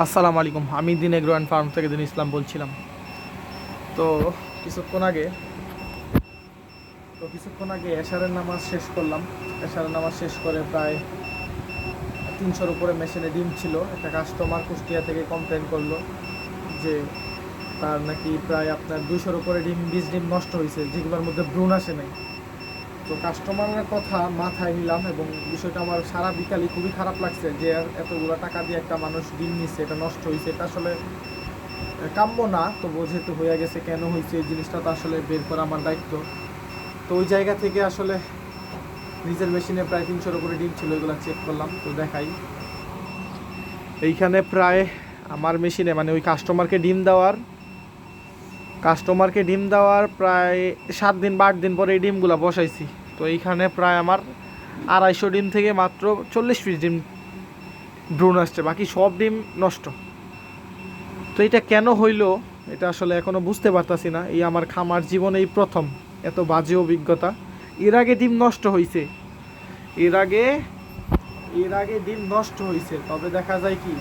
আসসালামু আলাইকুম। আমি দিন এগ্রো অ্যান্ড ফার্ম থেকে দিন ইসলাম বলছিলাম। তো কিছুক্ষণ আগে এশারের নামাজ শেষ করলাম। এশারের নামাজ শেষ করে প্রায় 300-র উপরে মেশিনে ডিম ছিল। একটা কাস্টমার কুষ্টিয়া থেকে কমপ্লেন করলো যে তার নাকি প্রায় আপনার 200-র উপরে বীজ ডিম নষ্ট হয়েছে, যেগুলোর মধ্যে ভ্রূণ আসে নাই। তো কাস্টমারের কথা মাথায় নিলাম এবং বিষয়টা আমার সারা বিকালই খুবই খারাপ লাগছে যে এতগুলো টাকা দিয়ে একটা মানুষ ডিম নিচ্ছে, এটা নষ্ট হয়েছে। এটা আসলে কাম্য না। তবু যেহেতু হয়ে গেছে, কেন হয়েছে এই জিনিসটা তো আসলে বের করা আমার দায়িত্ব। তো ওই জায়গা থেকে আসলে নিজের মেশিনে প্রায় 300-র উপরে ডিম ছিল, এগুলো চেক করলাম। তো দেখাই, এইখানে প্রায় আমার মেশিনে মানে ওই কাস্টমারকে ডিম দেওয়ার প্রায় 7 দিন বা 8 দিন পরে এই ডিমগুলো বসাইছি। তো এইখানে প্রায় আমার 250 ডিম থেকে মাত্র 40 পিস ডিম ভ্রূণ আসছে, বাকি সব ডিম নষ্ট। তো এটা কেন হইলো এটা আসলে এখনও বুঝতে পারতাছি না। এই আমার খামার জীবনে এই প্রথম এত বাজে অভিজ্ঞতা। এর আগে ডিম নষ্ট হয়েছে, এর আগে ডিম নষ্ট হয়েছে, তবে দেখা যায় কি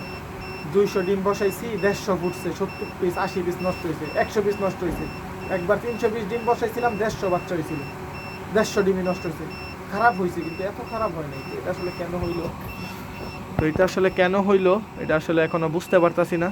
200 ডিম বসাইছি, 150 ফুটছে, 70 পিস 80 পিস নষ্ট হয়েছে, 100 পিস নষ্ট হয়েছে। একবার 320 ডিম বসাইছিলাম, 150 বাচ্চা হয়েছিল, 150 ডিমই নষ্ট হয়েছে। খারাপ হয়েছে, কিন্তু এত খারাপ হয় নাই। এটা আসলে কেন হইলো এটা আসলে এখনো বুঝতে পারতাছি না।